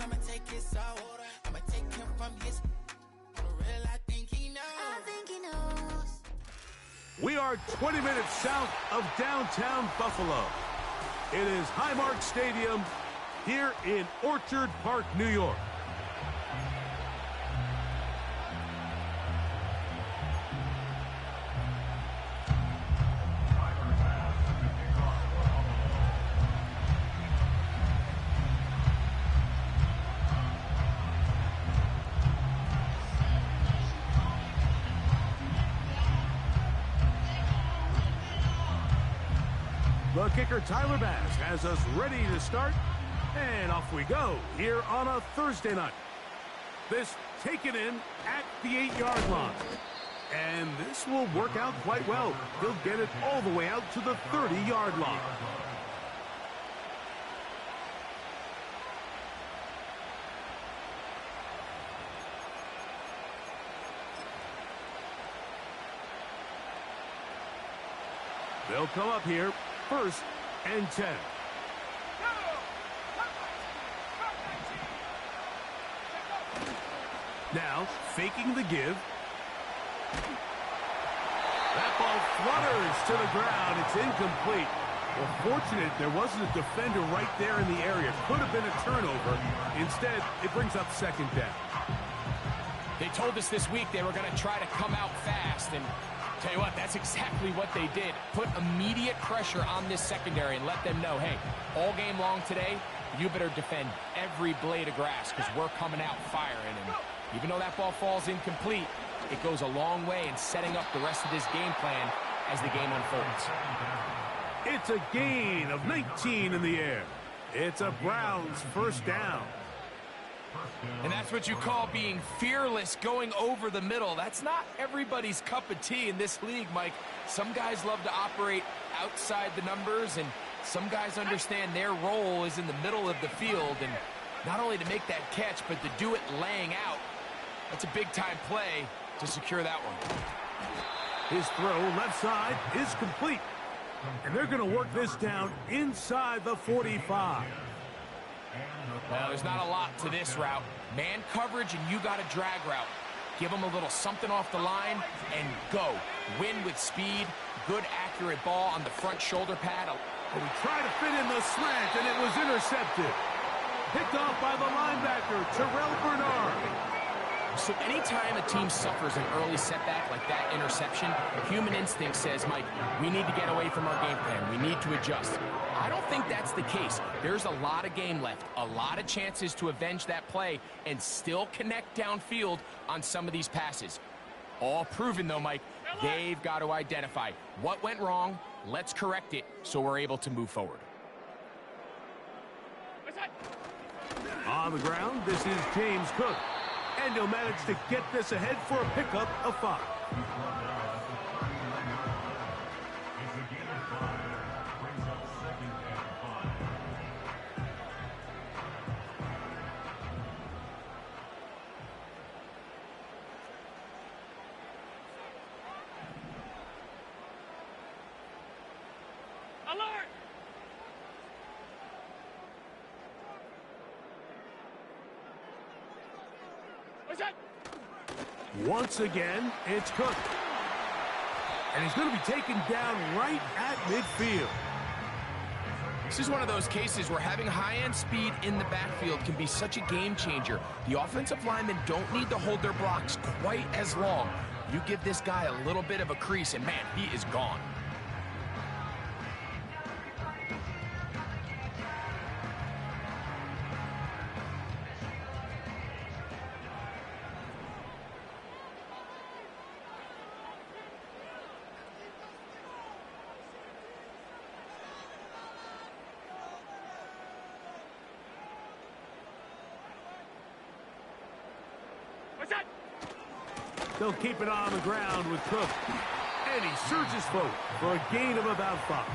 I'ma take his soul. I'ma take him from his for real, I think he knows. I think he knows. We are 20 minutes south of downtown Buffalo. It is Highmark Stadium here in Orchard Park, New York. The kicker, Tyler Bass, has us ready to start, and off we go here on a Thursday night. This taken in at the 8-yard line, and this will work out quite well. He'll get it all the way out to the 30-yard line. They'll come up here. 1st and 10. Now, faking the give. That ball flutters to the ground. It's incomplete. Well, fortunate there wasn't a defender right there in the area. Could have been a turnover. Instead, it brings up 2nd down. They told us this week they were going to try to come out fast, and tell you what, that's exactly what they did. Put immediate pressure on this secondary and let them know, hey, all game long today, you better defend every blade of grass because we're coming out firing. And even though that ball falls incomplete, it goes a long way in setting up the rest of this game plan as the game unfolds. It's a gain of 19 in the air. It's a Browns 1st down. And that's what you call being fearless, going over the middle. That's not everybody's cup of tea in this league, Mike. Some guys love to operate outside the numbers, and some guys understand their role is in the middle of the field, and not only to make that catch, but to do it laying out. That's a big-time play to secure that one. His throw left side is complete, and they're going to work this down inside the 45. Well, there's not a lot to this route. Man coverage, and you got a drag route. Give them a little something off the line and go. Win with speed. Good, accurate ball on the front shoulder pad. But he tried to fit in the slant, and it was intercepted. Picked off by the linebacker, Terrell Bernard. So anytime a team suffers an early setback like that interception, human instinct says, Mike, we need to get away from our game plan. We need to adjust. I don't think that's the case. There's a lot of game left, a lot of chances to avenge that play and still connect downfield on some of these passes. All proven, though, Mike. They've got to identify what went wrong. Let's correct it so we're able to move forward. On the ground, this is James Cook. And he'll manage to get this ahead for a pickup of 5. Alert! Once again, it's Cook. And he's going to be taken down right at midfield. This is one of those cases where having high-end speed in the backfield can be such a game changer. The offensive linemen don't need to hold their blocks quite as long. You give this guy a little bit of a crease, and man, he is gone. They'll keep it on the ground with Cook. And he surges forward for a gain of about 5.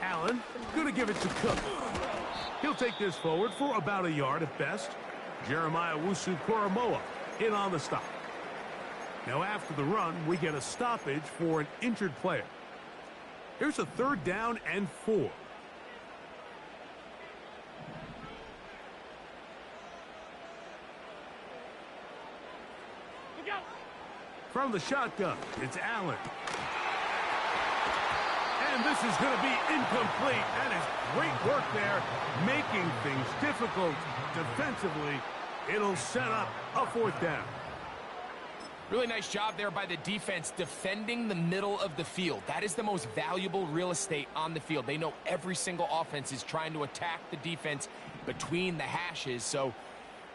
Allen, gonna give it to Cook. He'll take this forward for about a yard at best. Jeremiah Owusu-Koramoah in on the stop. Now after the run, we get a stoppage for an injured player. Here's a 3rd down and 4. From the shotgun, it's Allen. And this is going to be incomplete. That is great work there, making things difficult defensively. It'll set up a 4th down. Really nice job there by the defense defending the middle of the field. That is the most valuable real estate on the field. They know every single offense is trying to attack the defense between the hashes. So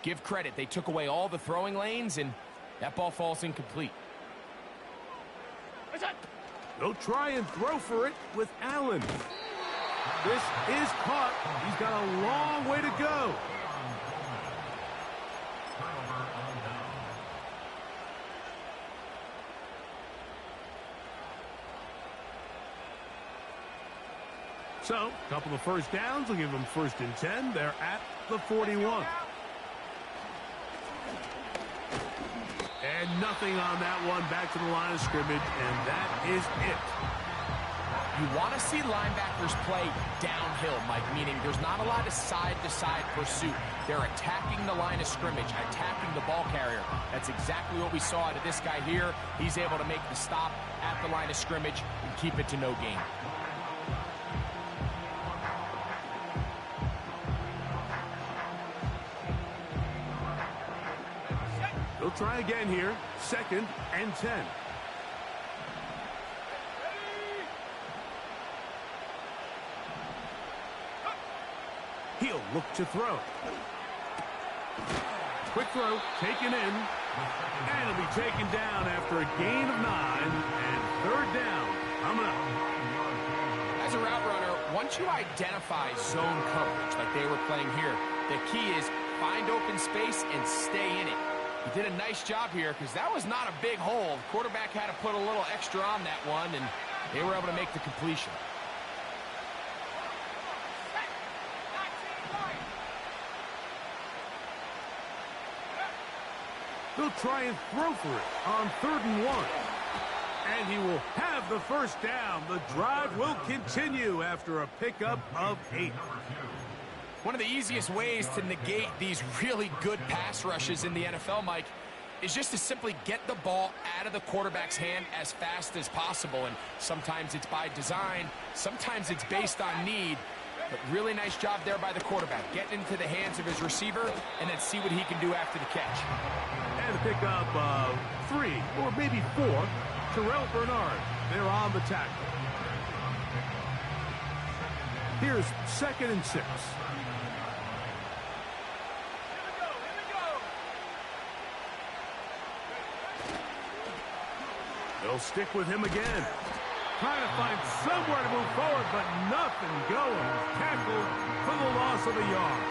give credit. They took away all the throwing lanes, and that ball falls incomplete. They'll try and throw for it with Allen. This is caught. He's got a long way to go. So, a couple of 1st downs will give them 1st and 10. They're at the 41. And nothing on that one. Back to the line of scrimmage, and that is it. You want to see linebackers play downhill, Mike, meaning there's not a lot of side-to-side pursuit. They're attacking the line of scrimmage, attacking the ball carrier. That's exactly what we saw out of this guy here. He's able to make the stop at the line of scrimmage and keep it to no gain. They'll try again here. 2nd and 10. He'll look to throw. Quick throw, taken in. And it'll be taken down after a gain of 9. And 3rd down coming up. As a route runner, once you identify zone coverage like they were playing here, the key is find open space and stay in it. He did a nice job here because that was not a big hole. The quarterback had to put a little extra on that one, and they were able to make the completion. They'll try and throw for it on 3rd and 1. And he will have the 1st down. The drive will continue after a pickup of 8. One of the easiest ways to negate these really good pass rushes in the NFL, Mike, is just to simply get the ball out of the quarterback's hand as fast as possible. And sometimes it's by design, sometimes it's based on need. But really nice job there by the quarterback. Get into the hands of his receiver and then see what he can do after the catch. And a pickup of 3 or maybe 4. Terrell Bernard, they're on the tackle. Here's 2nd and 6. They'll stick with him again. Trying to find somewhere to move forward, but nothing going. Tackled for the loss of a yard.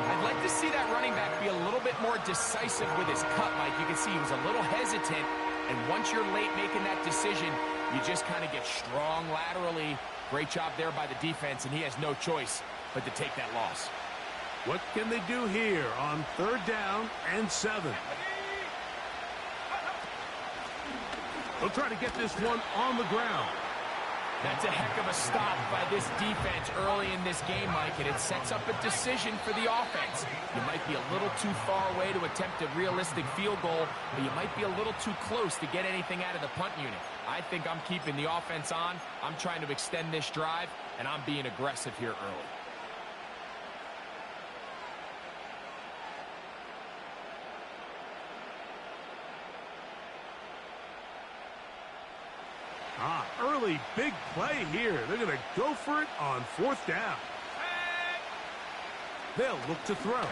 I'd like to see that running back be a little bit more decisive with his cut, Mike. You can see he was a little hesitant, and once you're late making that decision, you just kind of get strong laterally. Great job there by the defense, and he has no choice but to take that loss. What can they do here on 3rd down and 7? They'll try to get this one on the ground. That's a heck of a stop by this defense early in this game, Mike, and it sets up a decision for the offense. You might be a little too far away to attempt a realistic field goal, but you might be a little too close to get anything out of the punt unit. I think I'm keeping the offense on. I'm trying to extend this drive, and I'm being aggressive here early. Early big play here. They're going to go for it on 4th down. They'll look to throw.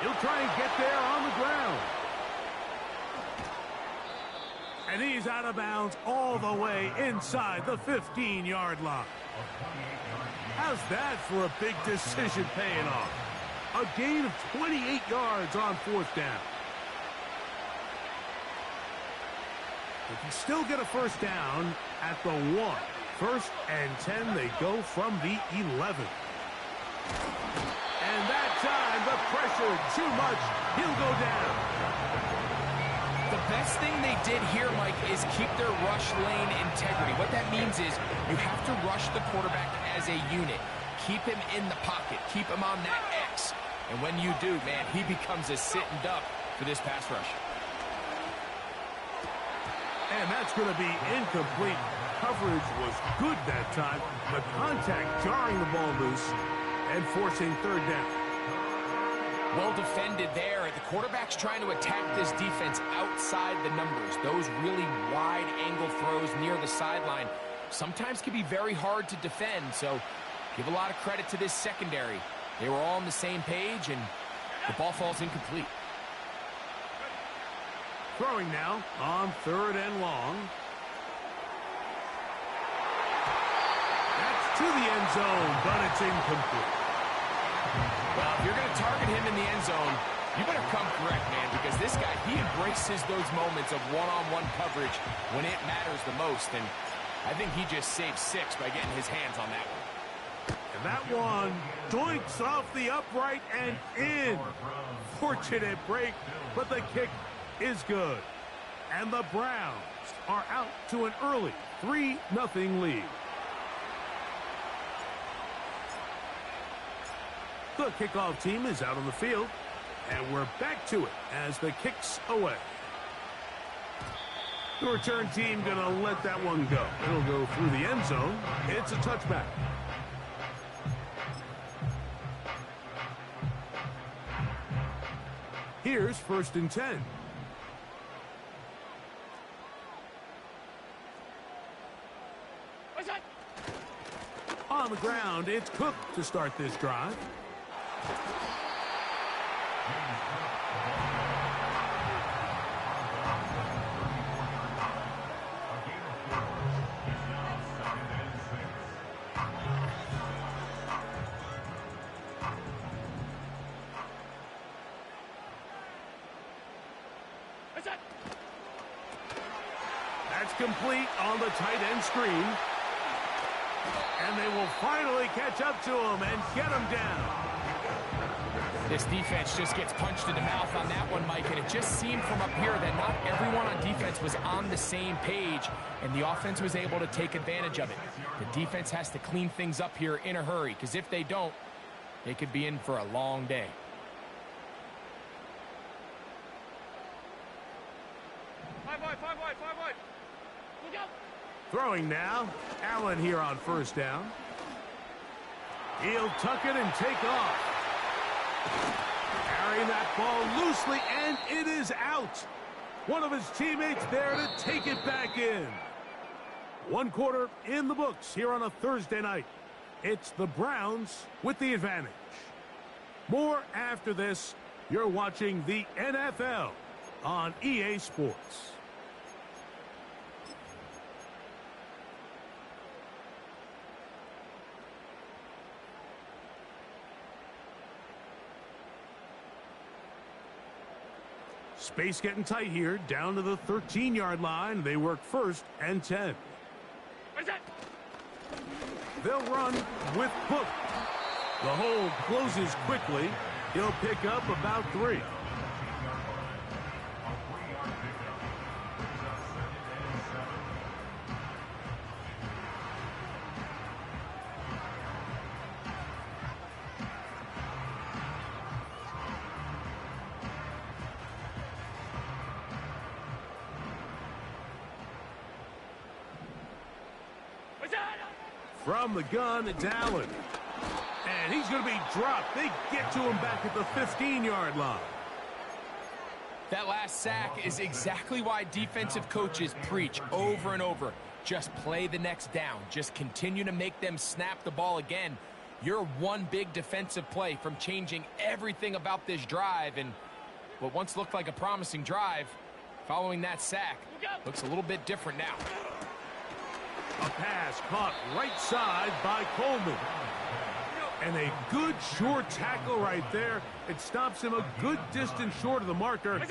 He'll try and get there on the ground. And he's out of bounds all the way inside the 15-yard line. How's that for a big decision paying off? A gain of 28 yards on 4th down. They can still get a 1st down at the 1. First and 10, they go from the 11. And that time, the pressure too much. He'll go down. The best thing they did here, Mike, is keep their rush lane integrity. What that means is you have to rush the quarterback as a unit. Keep him in the pocket. Keep him on that X. And when you do, man, he becomes a sitting duck for this pass rush. And that's going to be incomplete. Coverage was good that time. The contact jarring the ball loose and forcing third down. Well defended there. The quarterback's trying to attack this defense outside the numbers. Those really wide angle throws near the sideline sometimes can be very hard to defend. So give a lot of credit to this secondary. They were all on the same page, and the ball falls incomplete. Throwing now on third and long. That's to the end zone, but it's incomplete. Well, if you're going to target him in the end zone, you better come correct, man, because this guy, he embraces those moments of one-on-one coverage when it matters the most, and I think he just saved 6 by getting his hands on that one. And that one doinks off the upright and in. Fortunate break, but the kick is good. And the Browns are out to an early 3-0 lead. The kickoff team is out on the field, and we're back to it as the kick's away. The return team going to let that one go. It'll go through the end zone. It's a touchback. Here's first and 10. On the ground, it's Cook to start this drive. That's complete on the tight end screen. And they will finally catch up to him and get him down. This defense just gets punched in the mouth on that one, Mike, and it just seemed from up here that not everyone on defense was on the same page, and the offense was able to take advantage of it. The defense has to clean things up here in a hurry, because if they don't, they could be in for a long day. Five wide. Look out. Throwing now. Allen here on first down. He'll tuck it and take off. Carrying that ball loosely, and it is out. One of his teammates there to take it back in. One quarter in the books here on a Thursday night. It's the Browns with the advantage. More after this. You're watching the NFL on EA Sports. Space getting tight here, down to the 13-yard line. They work first and 10. They'll run with Cook. The hole closes quickly. He'll pick up about 3. From the gun, it's Allen. And he's going to be dropped. They get to him back at the 15-yard line. That last sack is exactly why defensive coaches preach over and over. Just play the next down. Just continue to make them snap the ball again. You're one big defensive play from changing everything about this drive. And what once looked like a promising drive, following that sack, looks a little bit different now. A pass caught right side by Coleman. And a good short tackle right there. It stops him a good distance short of the marker.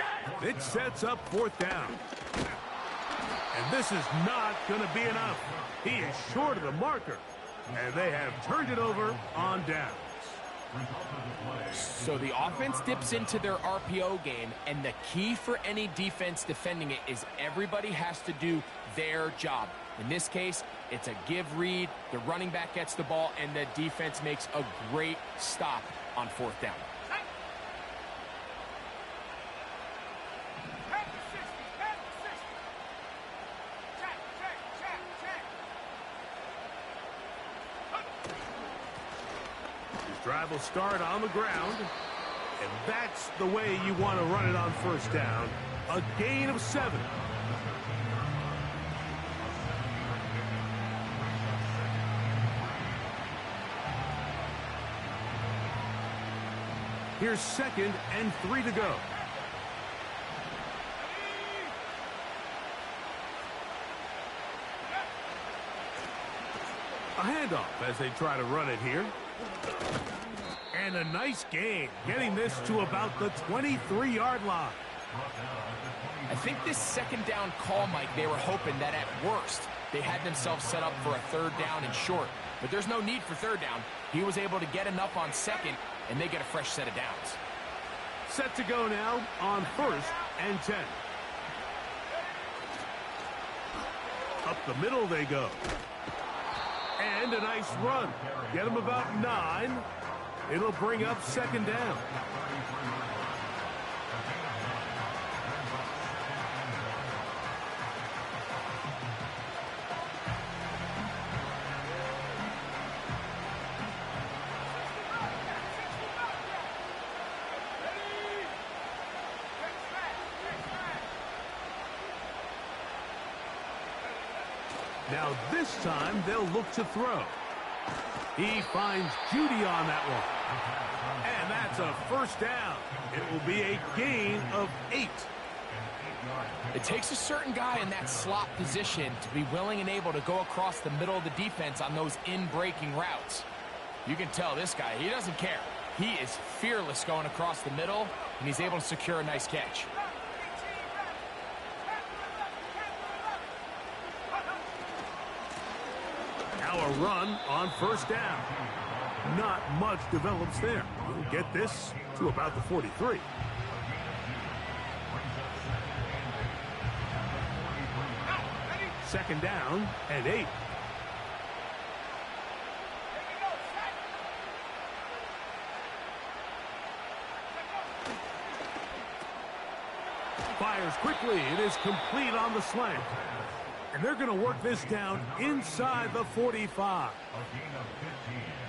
It sets up fourth down. And this is not going to be enough. He is short of the marker. And they have turned it over on downs. So the offense dips into their RPO game, and the key for any defense defending it is everybody has to do their job. In this case, it's a give read, the running back gets the ball, and the defense makes a great stop on fourth down. Drive will start on the ground, and that's the way you want to run it on first down. A gain of 7. Here's 2nd and 3 to go. A handoff as they try to run it here. And a nice gain, getting this to about the 23-yard line. I think this second down call, Mike, they were hoping that at worst they had themselves set up for a third down and short. But there's no need for third down. He was able to get enough on second, and they get a fresh set of downs. Set to go now on 1st and 10. Up the middle they go. And a nice run. Get him about 9. It'll bring up 2nd down. Now this time they'll look to throw. He finds Judy on that one. And that's a first down. It will be a gain of 8. It takes a certain guy in that slot position to be willing and able to go across the middle of the defense on those in-breaking routes. You can tell this guy, he doesn't care. He is fearless going across the middle, and he's able to secure a nice catch. Now a run on first down. Not much develops there. We'll get this to about the 43. Second down and 8. Fires quickly. It is complete on the slant. And they're going to work this down inside the 45.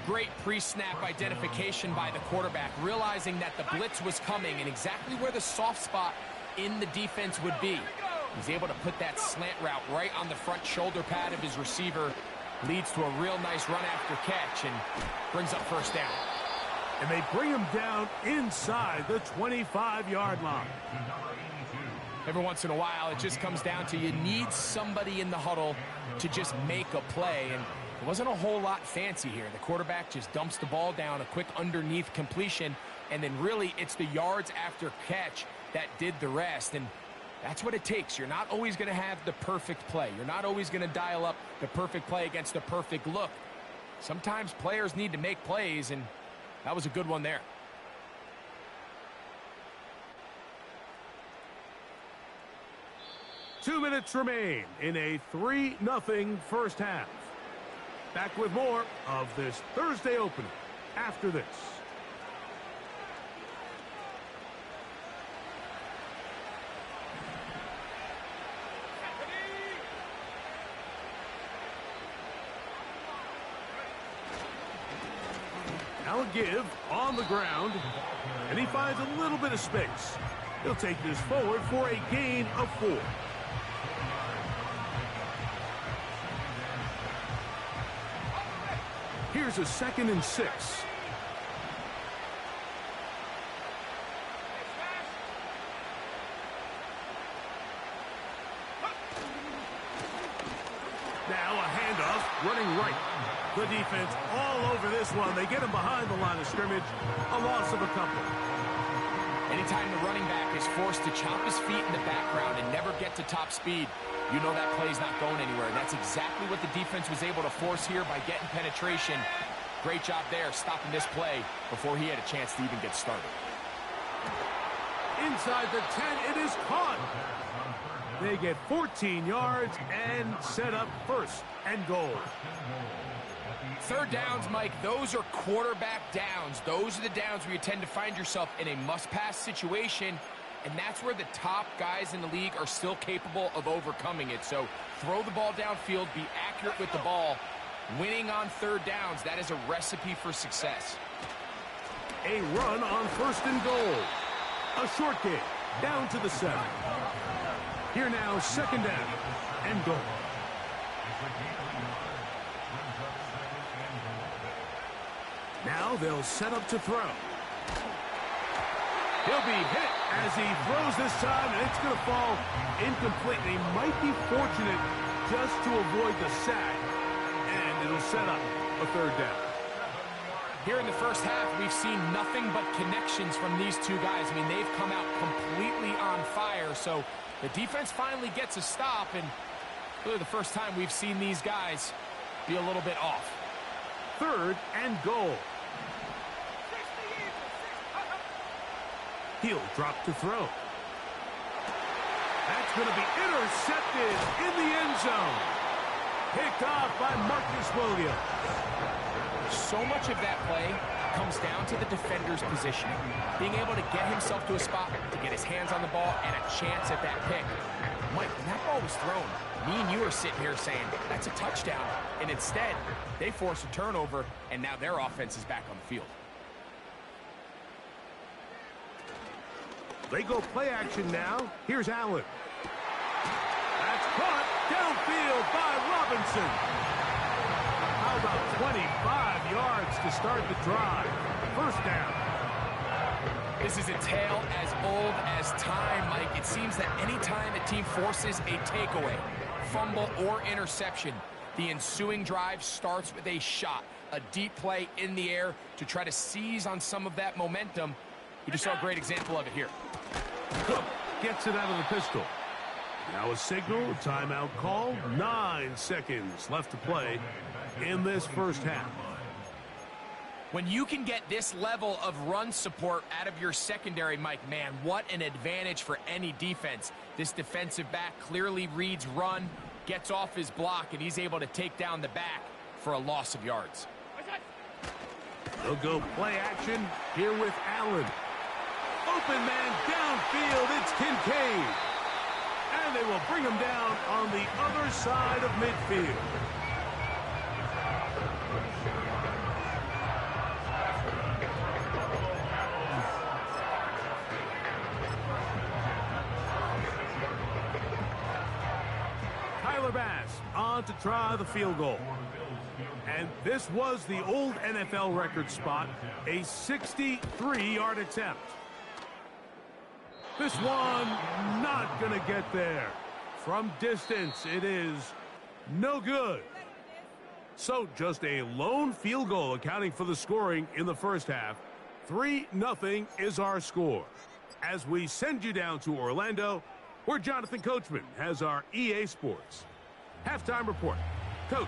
Great pre-snap identification by the quarterback, realizing that the blitz was coming and exactly where the soft spot in the defense would be. He's able to put that slant route right on the front shoulder pad of his receiver. Leads to a real nice run after catch and brings up first down. And they bring him down inside the 25-yard line. Every once in a while, it just comes down to you need somebody in the huddle to just make a play. And it wasn't a whole lot fancy here. The quarterback just dumps the ball down, a quick underneath completion, and then really it's the yards after catch that did the rest. And that's what it takes. You're not always going to have the perfect play. You're not always going to dial up the perfect play against the perfect look. Sometimes players need to make plays, and that was a good one there. Two minutes remain in a 3-0 first half. Back with more of this Thursday opening after this. Now a give on the ground, and he finds a little bit of space. He'll take this forward for a gain of 4. Here's a 2nd and 6. Now a handoff, running right. The defense all over this one. They get him behind the line of scrimmage. A loss of a couple. Anytime the running back is forced to chop his feet in the background and never get to top speed, you know that play's not going anywhere. And that's exactly what the defense was able to force here by getting penetration. Great job there, stopping this play before he had a chance to even get started. Inside the 10, it is caught. They get 14 yards and set up first and goal. Third downs, Mike, those are quarterback downs. Those are the downs where you tend to find yourself in a must-pass situation, and that's where the top guys in the league are still capable of overcoming it. So throw the ball downfield, be accurate with the ball. Winning on third downs, that is a recipe for success. A run on first and goal. A short game, down to the 7. Here now, second down and goal. Now they'll set up to throw. He'll be hit as he throws this time, and it's going to fall incomplete. And he might be fortunate just to avoid the sack, and it'll set up a third down. Here in the first half, we've seen nothing but connections from these two guys. I mean, they've come out completely on fire, so the defense finally gets a stop, and really the first time we've seen these guys be a little bit off. Third and goal. He'll drop to throw. That's going to be intercepted in the end zone. Picked off by Marcus Williams. So much of that play comes down to the defender's positioning. Being able to get himself to a spot, to get his hands on the ball, and a chance at that pick. Mike, when that ball was thrown, me and you are sitting here saying, that's a touchdown. And instead, they force a turnover, and now their offense is back on the field. They go play action now. Here's Allen. That's caught downfield by Robinson. How about 25 yards to start the drive? First down. This is a tale as old as time, Mike. It seems that anytime a team forces a takeaway, fumble, or interception, the ensuing drive starts with a shot, a deep play in the air to try to seize on some of that momentum. You just saw a great example of it here. Cook gets it out of the pistol. Now a signal, timeout call. 9 seconds left to play in this first half. When you can get this level of run support out of your secondary, Mike, man, what an advantage for any defense. This defensive back clearly reads run, gets off his block, and he's able to take down the back for a loss of yards. They'll go play action here with Allen. Open man downfield, it's Kincaid. And they will bring him down on the other side of midfield. Tyler Bass on to try the field goal. And this was the old NFL record spot, a 63-yard attempt. This one not going to get there. From distance, it is no good. So just a lone field goal accounting for the scoring in the first half. 3-0 is our score. As we send you down to Orlando, where Jonathan Coachman has our EA Sports halftime report. Coach,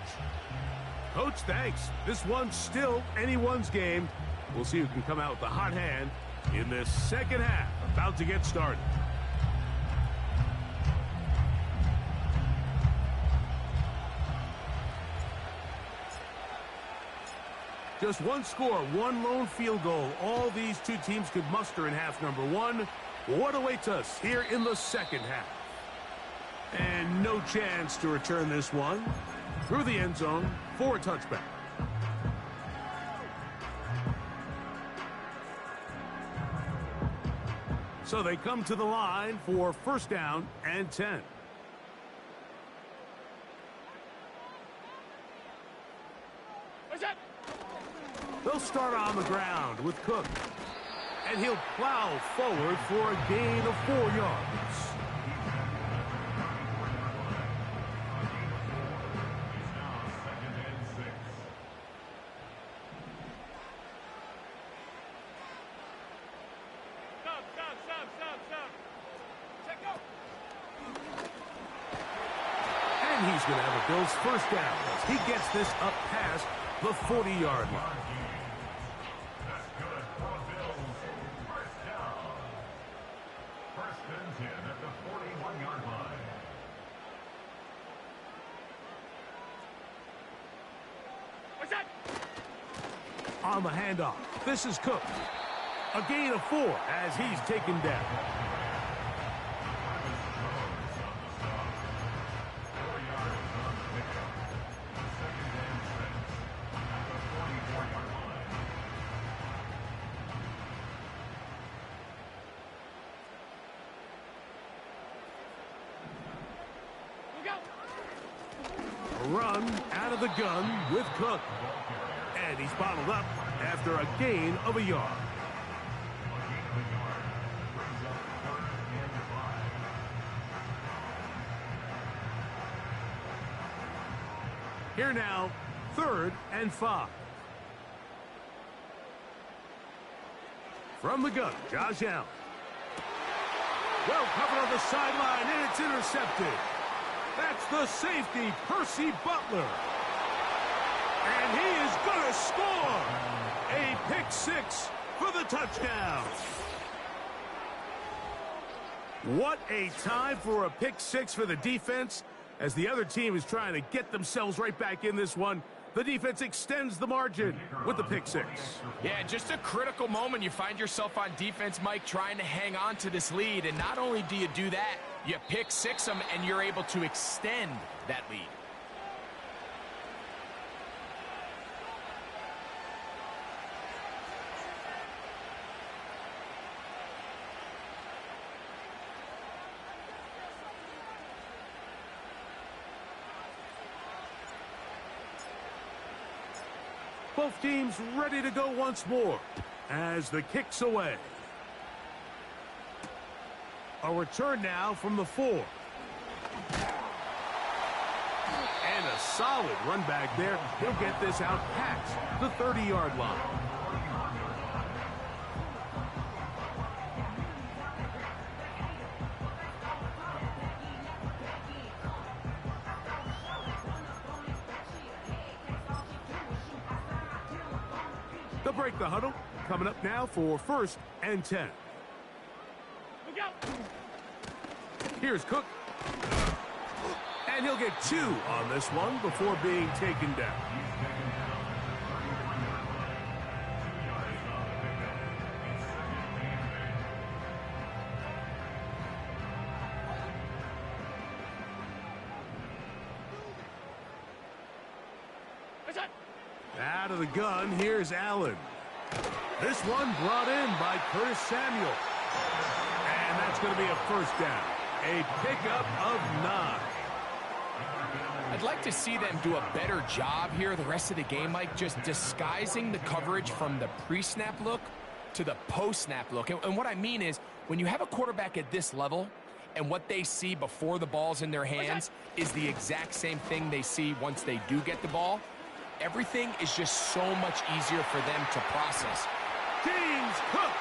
thanks. This one's still anyone's game. We'll see who can come out with the hot hand in this second half. About to get started. Just one score, one lone field goal. All these two teams could muster in half number one. What awaits us here in the second half? And no chance to return this one through the end zone for a touchback. So they come to the line for first down and 10. They'll start on the ground with Cook. And he'll plow forward for a gain of 4 yards. he's going to have a Bills first down as he gets this up past the 40-yard line. That's good for a Bills first down. First and 10 at the 41-yard line. What's that? On the handoff, this is Cook. A gain of 4 as he's taken down. A run out of the gun with Cook. And he's bottled up after a gain of a yard. Here now, 3rd and 5. From the gun, Josh Allen. Well covered on the sideline, and it's intercepted. That's the safety, Percy Butler. And he is going to score. A pick 6 for the touchdown. What a time for a pick 6 for the defense. As the other team is trying to get themselves right back in this one, the defense extends the margin with the pick 6. Yeah, just a critical moment. You find yourself on defense, Mike, trying to hang on to this lead. And not only do you do that, you pick 6 them, and you're able to extend that lead. Both teams ready to go once more as the kick's away. A return now from the 4. And a solid run back there. He'll get this out past the 30-yard line. They'll break the huddle. Coming up now for 1st and 10. Look out! Here's Cook. And he'll get 2 on this one before being taken down. What's that? Out of the gun, here's Allen. This one brought in by Curtis Samuel. And that's going to be a first down. A pickup of 9. I'd like to see them do a better job here the rest of the game, Mike, just disguising the coverage from the pre-snap look to the post-snap look. And what I mean is, when you have a quarterback at this level and what they see before the ball's in their hands is the exact same thing they see once they do get the ball, everything is just so much easier for them to process. James Cook.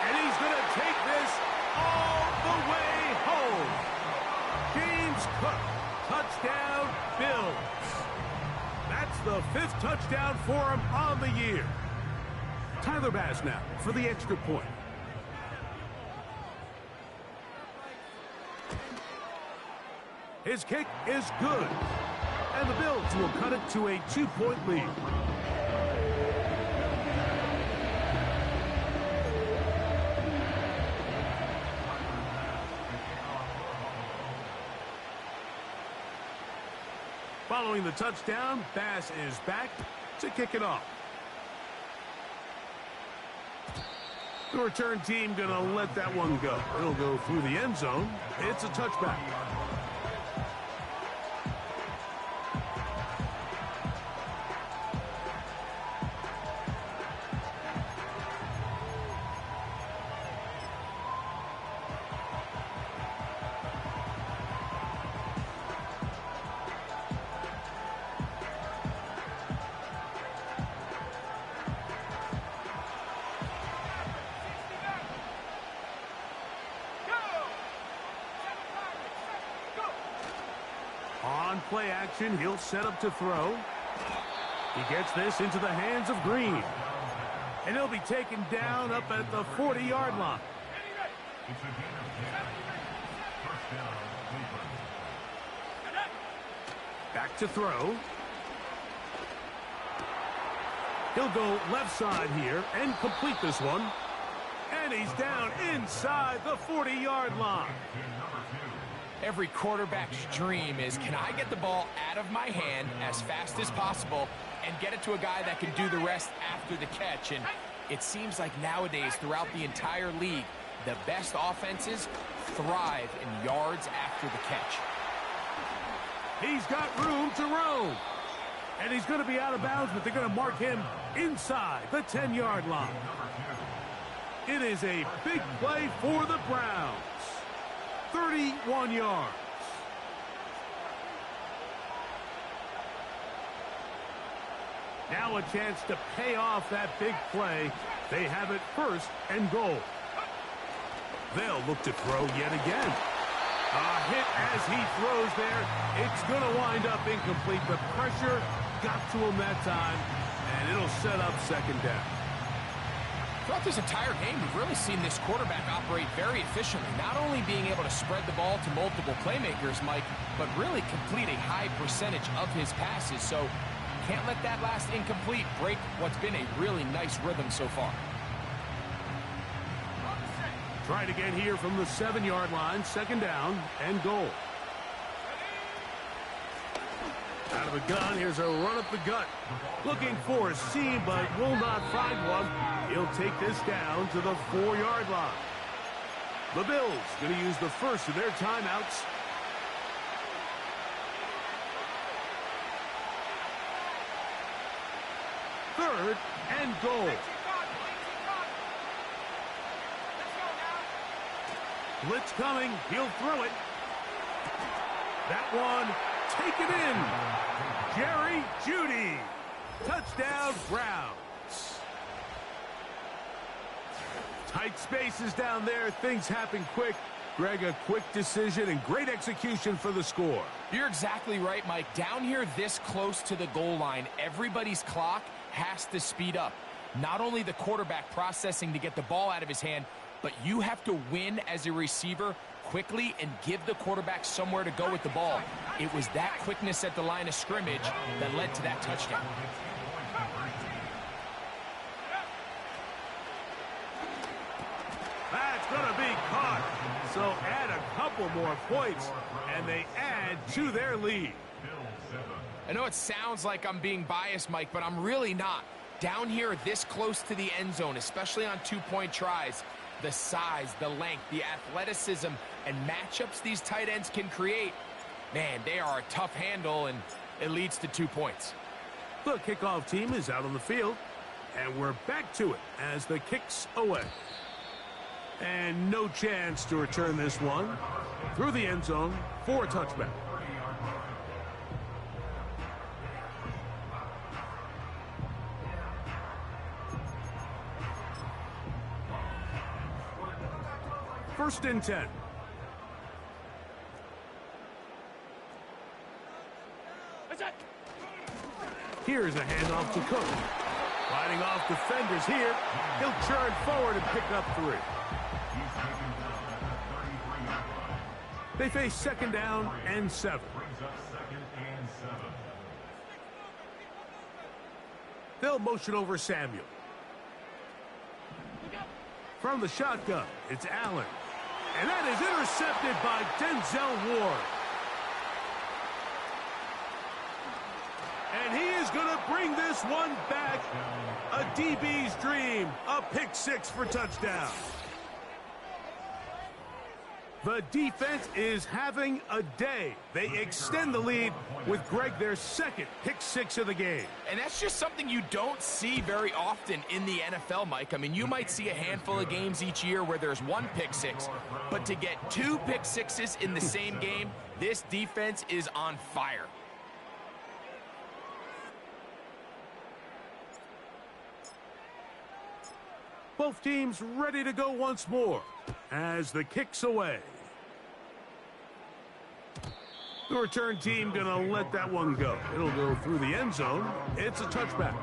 And he's going to take this all the way home. James Cook. Touchdown, Bills. That's the 5th touchdown for him on the year. Tyler Bass now for the extra point. His kick is good. And the Bills will cut it to a 2-point lead. Following the touchdown, Bass is back to kick it off. The return team going to let that one go. It'll go through the end zone. It's a touchback. play action. He'll set up to throw. He gets this into the hands of Green. And he'll be taken down up at the 40-yard line. It's a gain of 10. First down, Cleveland. Back to throw. He'll go left side here and complete this one. And he's down inside the 40-yard line. Every quarterback's dream is, can I get the ball out of my hand as fast as possible and get it to a guy that can do the rest after the catch? And it seems like nowadays throughout the entire league, the best offenses thrive in yards after the catch. He's got room to roam. And he's going to be out of bounds, but they're going to mark him inside the 10-yard line. It is a big play for the Browns. 31 yards. Now a chance to pay off that big play. They have it first and goal. They'll look to throw yet again. A hit as he throws there. It's going to wind up incomplete. The pressure got to him that time, and it'll set up second down. Throughout this entire game, we've really seen this quarterback operate very efficiently, not only being able to spread the ball to multiple playmakers, Mike, but really complete a high percentage of his passes. So can't let that last incomplete break what's been a really nice rhythm so far. Trying to get here from the 7-yard line, second down and goal. Out of the gun, here's a run up the gut. Looking for a seam, but will not find one. He'll take this down to the 4-yard line. The Bills going to use the first of their timeouts. Third and goal. Blitz coming. He'll throw it. That one taken in. Jerry Jeudy. Touchdown, Browns. Tight spaces down there. Things happen quick. Greg, a quick decision and great execution for the score. You're exactly right, Mike. Down here this close to the goal line, everybody's clock has to speed up. Not only the quarterback processing to get the ball out of his hand, but you have to win as a receiver quickly and give the quarterback somewhere to go with the ball. It was that quickness at the line of scrimmage that led to that touchdown. That's going to be caught. So add a couple more points, and they add to their lead. I know it sounds like I'm being biased, Mike, but I'm really not. Down here this close to the end zone, especially on two-point tries, the size, the length, the athleticism, and matchups these tight ends can create, man, they are a tough handle, and it leads to 2 points. The kickoff team is out on the field, and we're back to it as the kick's away. And no chance to return this one through the end zone for a touchback. First and 10. Here's a handoff to Cook. Fighting off defenders here. He'll churn forward and pick up 3. They face second down and 7. They'll motion over Samuel. From the shotgun, it's Allen. And that is intercepted by Denzel Ward. And he is going to bring this one back. A DB's dream. A pick 6 for touchdown. The defense is having a day. They extend the lead with Greg their second pick 6 of the game. And that's just something you don't see very often in the NFL, Mike. I mean, you might see a handful of games each year where there's 1 pick 6, but to get 2 pick 6s in the same game, this defense is on fire. Both teams ready to go once more as the kick's away. The return team going to let that one go. It'll go through the end zone. It's a touchback.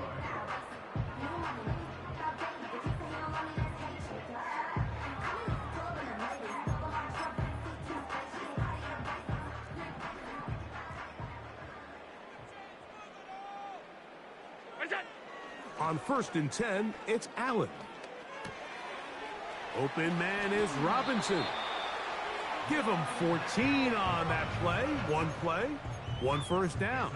On 1st and 10, it's Allen. Open man is Robinson. Give him 14 on that play, one first down.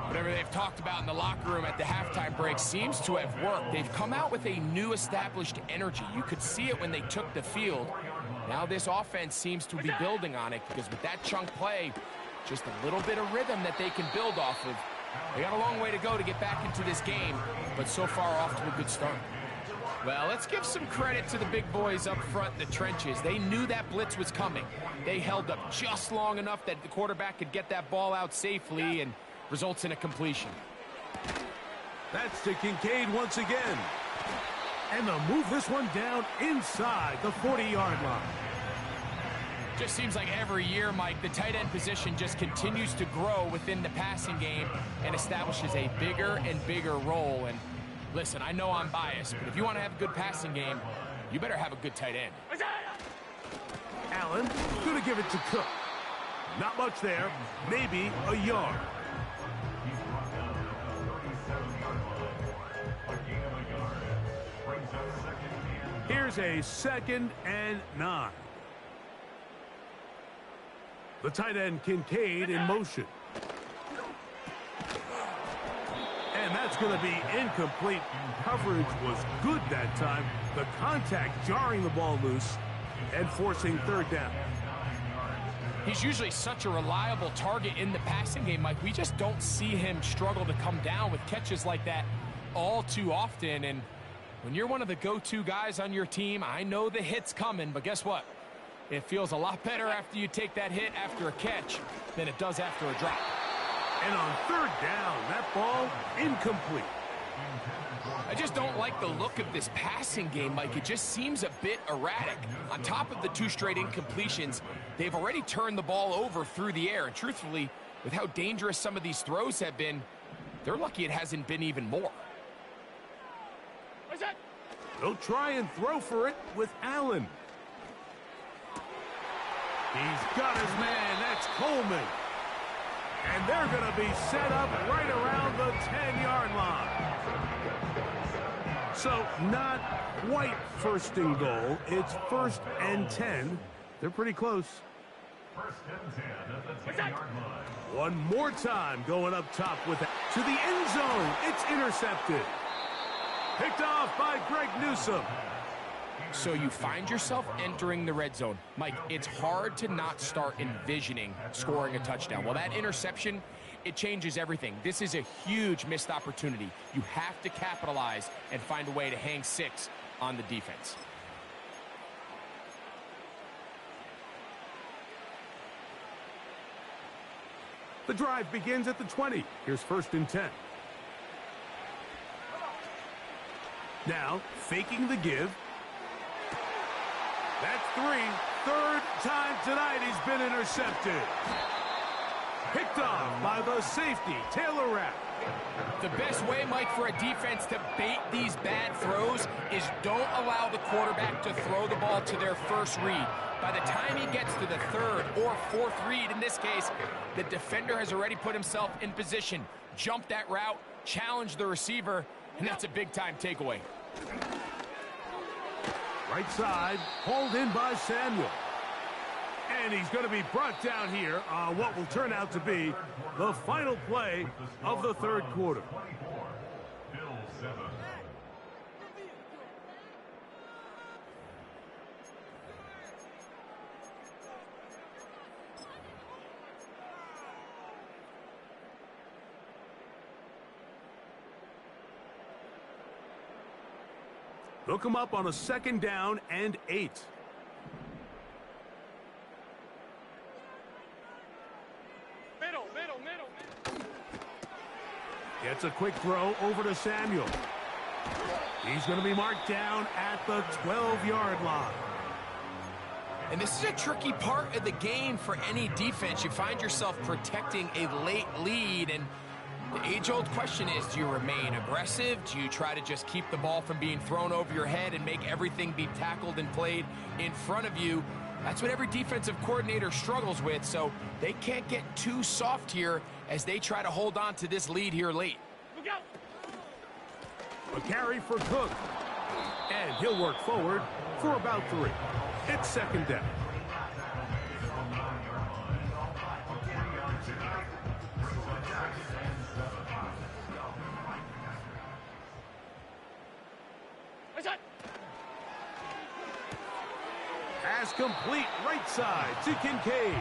Whatever they've talked about in the locker room at the halftime break seems to have worked. They've come out with a new established energy. You could see it when they took the field. Now this offense seems to be building on it because with that chunk play, just a little bit of rhythm that they can build off of. They got a long way to go to get back into this game, but so far off to a good start. Well, let's give some credit to the big boys up front in the trenches. They knew that blitz was coming. They held up just long enough that the quarterback could get that ball out safely and results in a completion. That's to Kincaid once again. And they'll move this one down inside the 40-yard line. Just seems like every year, Mike, the tight end position just continues to grow within the passing game and establishes a bigger and bigger role. And listen, I know I'm biased, but if you want to have a good passing game, you better have a good tight end. Allen going to give it to Cook. Not much there, maybe a yard. Here's a 2nd and 9. The tight end Kincaid in motion. And that's going to be incomplete. Coverage was good that time. The contact jarring the ball loose and forcing 3rd down. He's usually such a reliable target in the passing game, Mike. We just don't see him struggle to come down with catches like that all too often. And when you're one of the go-to guys on your team, I know the hit's coming, but guess what? It feels a lot better after you take that hit after a catch than it does after a drop. And on 3rd down, that ball incomplete. I just don't like the look of this passing game, Mike. It just seems a bit erratic. On top of the 2 straight incompletions, they've already turned the ball over through the air. And truthfully, with how dangerous some of these throws have been, they're lucky it hasn't been even more. They'll try and throw for it with Allen. He's got his man. That's Coleman. And they're going to be set up right around the 10-yard line. So not quite 1st and goal. It's 1st and 10. They're pretty close. 1st and 10 at the 10-yard line. One more time going up top with it. To the end zone. It's intercepted. Picked off by Greg Newsome. So you find yourself entering the red zone. Mike, it's hard to not start envisioning scoring a touchdown. Well, that interception, it changes everything. This is a huge missed opportunity. You have to capitalize and find a way to hang 6 on the defense. The drive begins at the 20. Here's 1st and 10. Now, faking the give. That's 3. 3rd time tonight he's been intercepted. Picked off by the safety, Taylor Rapp. The best way, Mike, for a defense to bait these bad throws is don't allow the quarterback to throw the ball to their first read. By the time he gets to the 3rd or 4th read, in this case, the defender has already put himself in position, jump that route, challenge the receiver, and that's a big-time takeaway. Right side, hauled in by Samuel. And he's going to be brought down here on what will turn out to be the final play of the 3rd quarter. Bill 7. They'll come up on a 2nd down and 8. Middle. Gets a quick throw over to Samuel. He's going to be marked down at the 12-yard line. And this is a tricky part of the game for any defense. You find yourself protecting a late lead, and the age-old question is, do you remain aggressive? Do you try to just keep the ball from being thrown over your head and make everything be tackled and played in front of you? That's what every defensive coordinator struggles with, so they can't get too soft here as they try to hold on to this lead here late. Look out! A carry for Cook. And he'll work forward for about 3. It's second down. What's that? Pass complete right side to Kincaid.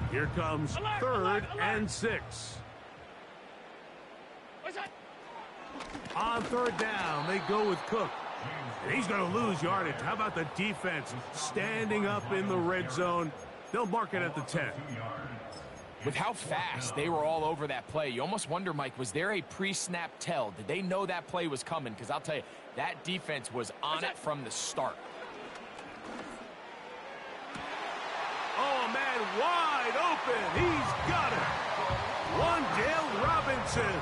Here comes Alert, 3rd alert, alert. and 6. What's that? On 3rd down, they go with Cook. And he's going to lose yardage. How about the defense standing up in the red zone? They'll mark it at the 10. With how fast they were all over that play, you almost wonder, Mike, was there a pre-snap tell? Did they know that play was coming? Because I'll tell you, that defense was on it from the start. Oh, man, wide open. He's got it. Wan'Dale Robinson.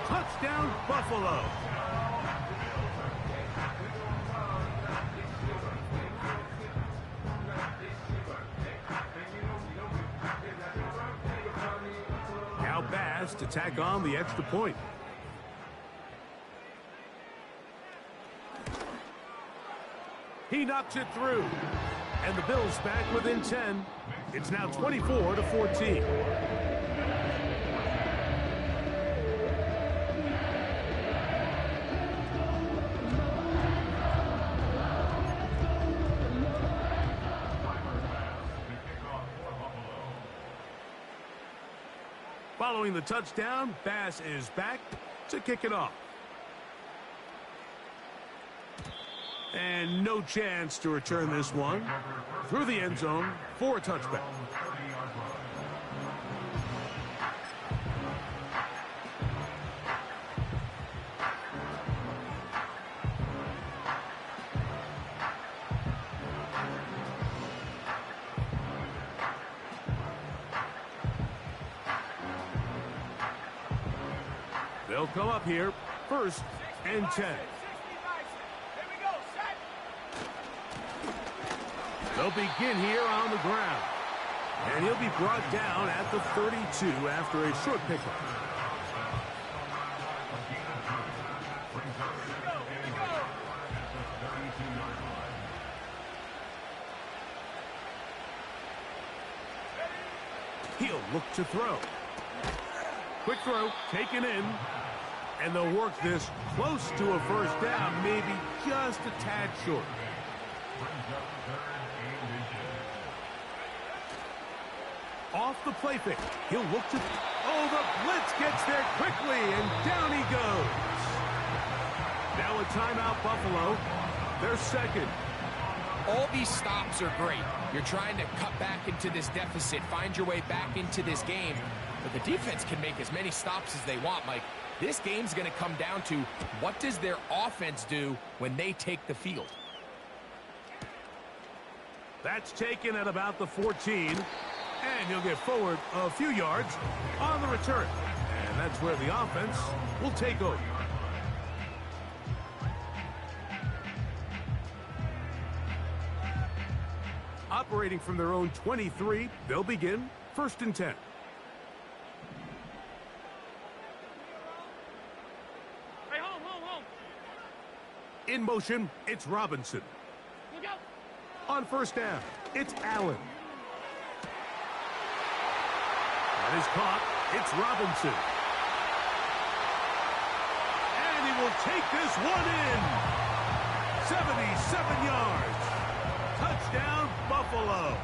Touchdown, Buffalo. Now Bass to tack on the extra point. He knocks it through. And the Bills back within 10. It's now 24-14. Following the touchdown, Bass is back to kick it off. And no chance to return this one through the end zone for a touchback. They'll come up here, 1st and 10. They'll begin here on the ground. And he'll be brought down at the 32 after a short pickup. He'll look to throw. Quick throw, taken in. And they'll work this close to a 1st down, maybe just a tad short. Off the play fake. He'll look to... Oh, the blitz gets there quickly, and down he goes. Now a timeout, Buffalo. They're second. All these stops are great. You're trying to cut back into this deficit, find your way back into this game. But the defense can make as many stops as they want, Mike. This game's going to come down to what does their offense do when they take the field. That's taken at about the 14. And he'll get forward a few yards on the return. And that's where the offense will take over. Operating from their own 23, they'll begin 1st and 10. Hey, home. In motion, it's Robinson. Look out! On 1st down, it's Allen. That is caught. It's Robinson. And he will take this one in. 77 yards. Touchdown, Buffalo.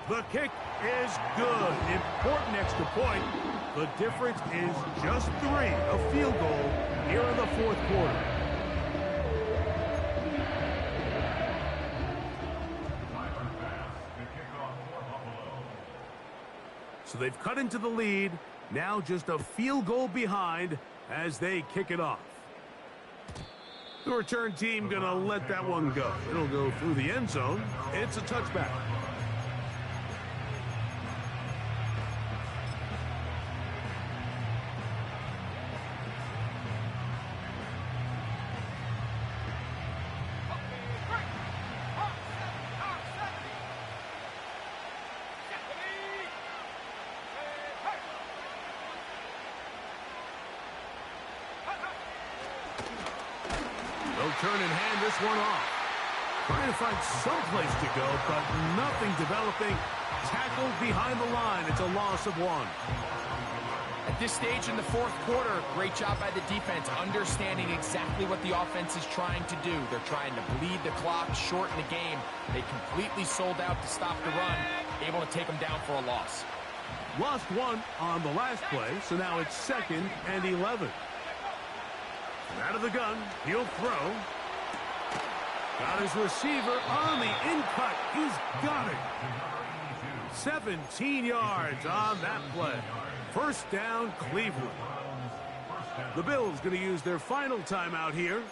The kick is good. Important extra point. The difference is just 3. A field goal here in the 4th quarter. So they've cut into the lead. Now just a field goal behind as they kick it off. The return team going to let that one go. It'll go through the end zone. It's a touchback. They'll turn and hand this one off. Trying to find some place to go, but nothing developing. Tackled behind the line. It's a loss of 1. At this stage in the fourth quarter, great job by the defense, understanding exactly what the offense is trying to do. They're trying to bleed the clock, shorten the game. They completely sold out to stop the run, able to take them down for a loss. Lost 1 on the last play, so now it's 2nd and 11. Out of the gun, he'll throw. Got his receiver on the in-cut. He's got it. 17 yards on that play. First down, Cleveland. The Bills going to use their final timeout here.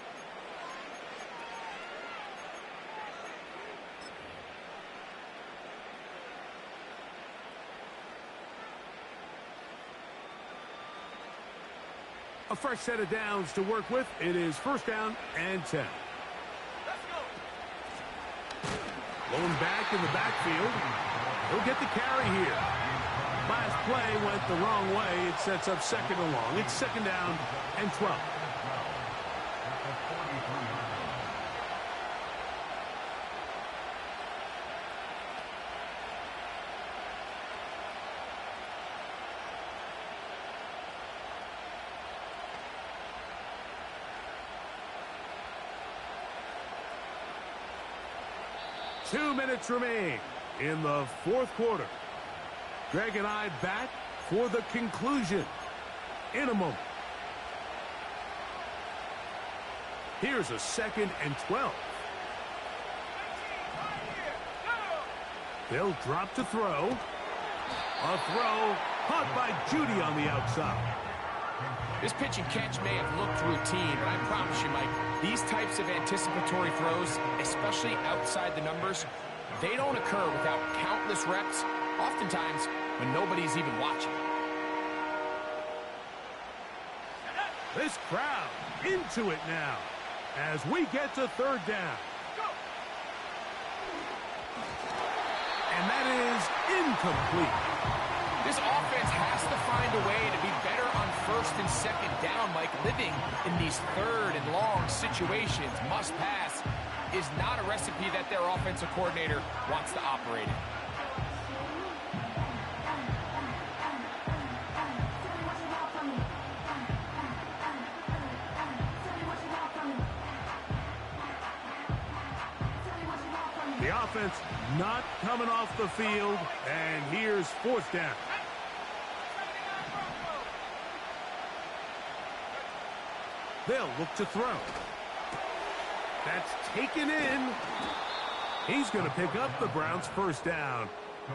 A fresh set of downs to work with. It is first down and 10. Going back in the backfield. He'll get the carry here. Last play went the wrong way. It sets up 2nd and long. It's 2nd down and 12. Two minutes remain in the fourth quarter. Greg and I back for the conclusion in a moment. Here's a 2nd and 12. They'll drop to throw. A throw caught by Judy on the outside. This pitch and catch may have looked routine, but I promise you, Mike, these types of anticipatory throws, especially outside the numbers, they don't occur without countless reps, oftentimes when nobody's even watching. This crowd into it now as we get to 3rd down. And that is incomplete. This offense has to find a way to be better on 1st and 2nd down, Mike. Living in these 3rd and long situations, must pass, is not a recipe that their offensive coordinator wants to operate in. The offense not coming off the field, and here's 4th down. They'll look to throw. That's taken in. He's going to pick up the Browns' first down,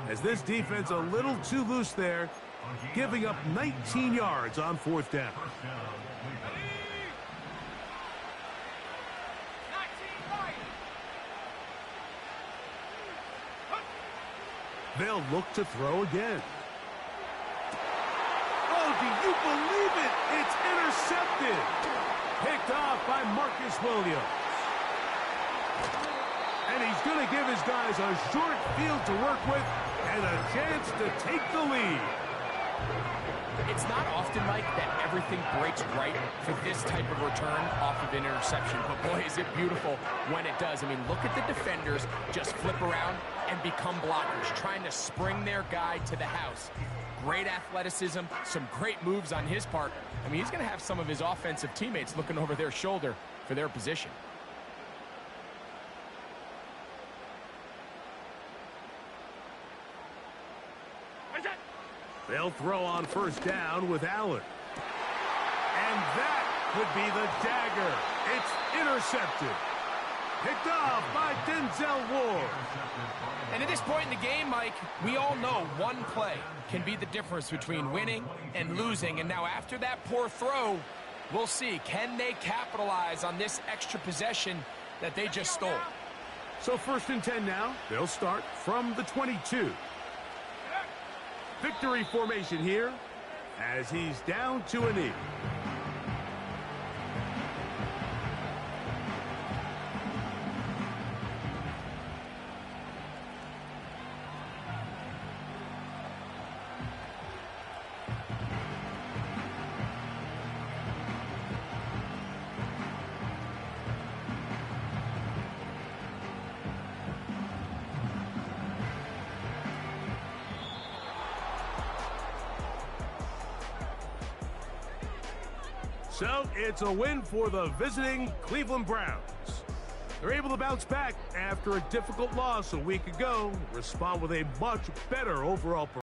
as this defense a little too loose there, giving up 19 yards on 4th down. They'll look to throw again. Oh, do you believe it? It's intercepted. Picked off by Marcus Williams. And he's going to give his guys a short field to work with and a chance to take the lead. It's not often, Mike, that everything breaks right for this type of return off of an interception. But boy, is it beautiful when it does. I mean, look at the defenders just flip around and become blockers, trying to spring their guy to the house. Great athleticism, some great moves on his part. I mean, he's going to have some of his offensive teammates looking over their shoulder for their position. They'll throw on 1st down with Allen. And that could be the dagger. It's intercepted. Picked off by Denzel Ward. And at this point in the game, Mike, we all know one play can be the difference between winning and losing. And now after that poor throw, we'll see. Can they capitalize on this extra possession that they just stole? So 1st and 10 now. They'll start from the 22. Victory formation here as he's down to a knee. So it's a win for the visiting Cleveland Browns. They're able to bounce back after a difficult loss a week ago, respond with a much better overall performance.